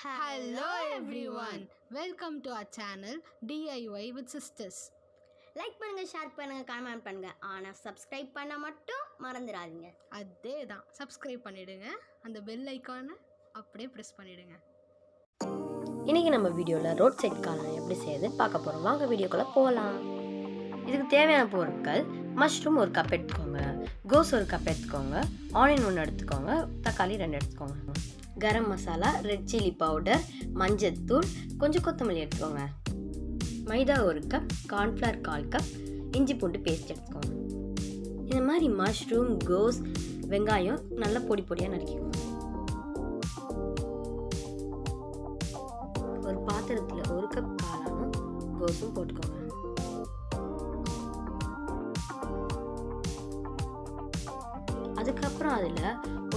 Hello everyone, welcome to our channel DIY with Sisters. Like பண்ணுங்க, share பண்ணுங்க, comment பண்ணுங்க. ஆனா சப்ஸ்கிரைப் பண்ண மட்டும் மறந்துடாதீங்க. அதே தான், சப்ஸ்கிரைப் பண்ணிடுங்க. அந்த பெல் ஐகானை அப்படியே ப்ரெஸ் பண்ணிடுங்க. இன்னைக்கு நம்ம வீடியோவில் ரோட் சைட் காளான் எப்படி செய்யுதுன்னு பார்க்க போகிறோம். வாங்க வீடியோக்குள்ளே போகலாம். இதுக்கு தேவையான பொருட்கள்: மஷ்ரூம் ஒரு கப் எடுத்துக்கோங்க, கோஸ் ஒரு கப் எடுத்துக்கோங்க, ஆனியன் 1 எடுத்துக்கோங்க, தக்காளி 2 எடுத்துக்கோங்க, garam masala, red chilli powder, மஞ்சத்தூள், கொஞ்சம் கொத்தமல்லி எடுத்துக்கோங்க, மைதா 1 கப், கார்ன்ஃப்ளவர் 1/4 கப், இஞ்சி பூண்டு பேஸ்ட் எடுத்துக்கோங்க. இந்த மாதிரி மஷ்ரூம், கோஸ், வெங்காயம் நல்லா பொடி பொடியாக நறுக்கிக்கோங்க. ஒரு பாத்திரத்தில் 1 கப் காளானும் கோஸும் போட்டுக்கோங்க. அதுக்கப்புறம் அதில்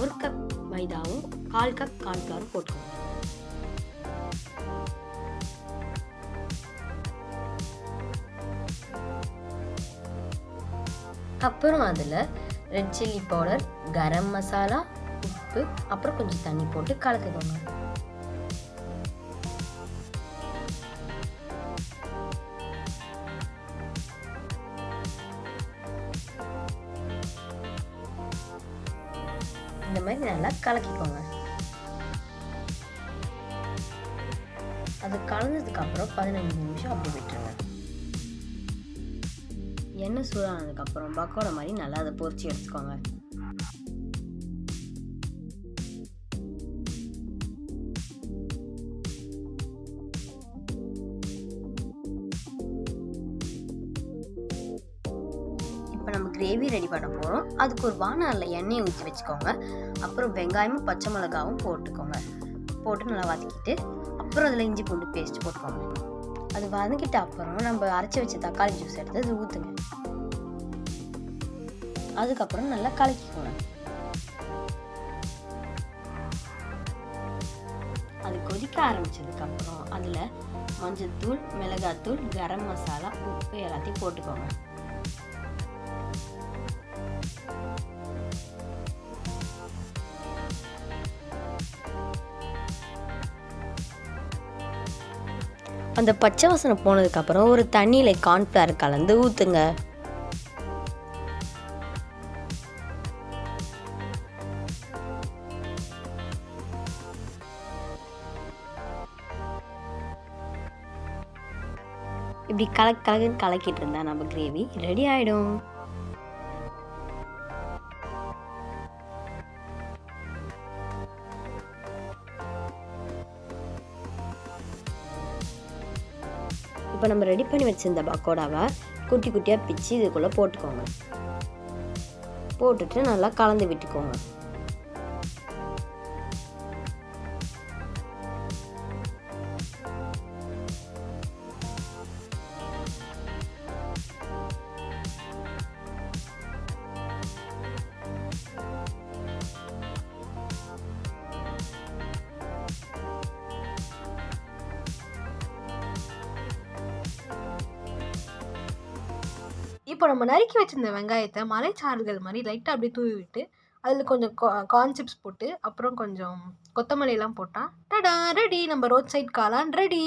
1 கப் மைதாவும் 1/4 கப் கார்ன்ஃப்ளவரும் போட்டுக்கோங்க. அப்புறம் அதில் red chilli powder, garam masala, உப்பு, அப்புறம் கொஞ்சம் தண்ணி போட்டு கலக்கிக்கோங்க. இந்த மாதிரி நல்லா கலக்கிக்கோங்க. அது கலந்ததுக்கு அப்புறம் 15 நிமிஷம் அப்படி விட்டுருங்க. எண்ணெய் சூடானதுக்கு அப்புறம் பக்கோடா மாதிரி நல்லா அதை பொரிச்சு எடுத்துக்கோங்க. இப்போ நம்ம கிரேவி ரெடி பண்ண போகிறோம். அதுக்கு ஒரு வானலில் எண்ணெயை ஊற்றி வச்சுக்கோங்க. அப்புறம் வெங்காயமும் பச்சை மிளகாவும் போட்டுக்கோங்க. போட்டு நல்லா வதக்கிட்டு அப்புறம் அதில் இஞ்சி பூண்டு பேஸ்ட் போட்டுக்கோங்க. அது வதக்கிட்ட அப்புறம் நம்ம அரைச்சி வச்ச தக்காளி ஜூஸ் எடுத்து அது ஊற்றுங்க. அதுக்கப்புறம் நல்லா கலக்கிக்கோங்க. அது கொதிக்க ஆரம்பிச்சதுக்கப்புறம் அதில் மஞ்சத்தூள், மிளகாத்தூள், கரம் மசாலா, உப்பு எல்லாத்தையும் போட்டுக்கோங்க. அந்த பச்சை வாசனை போனதுக்கப்புறம் ஒரு தண்ணியில் கார்ன்ஃப்ளவர் கலந்து ஊற்றுங்க. இப்படி கலக்கிட்டு இருந்தா நம்ம கிரேவி ரெடி ஆகிடும். இப்போ நம்ம ரெடி பண்ணி வச்சிருந்த பக்கோடாவை குட்டி குட்டியாக பிச்சு இதுக்குள்ளே போட்டுக்கோங்க. போட்டுட்டு நல்லா கலந்து விட்டுக்கோங்க. இப்போ நம்ம நறுக்கி வச்சிருந்த வெங்காயத்தை மலைச்சாறுகள் மாதிரி லைட்டாக அப்படியே தூவி விட்டு அதில் கொஞ்சம் கார்ன் சிப்ஸ் போட்டு அப்புறம் கொஞ்சம் கொத்தமல்லி எல்லாம் போட்டால் டடா ரெடி, நம்ம ரோட் சைட் காளான் ரெடி.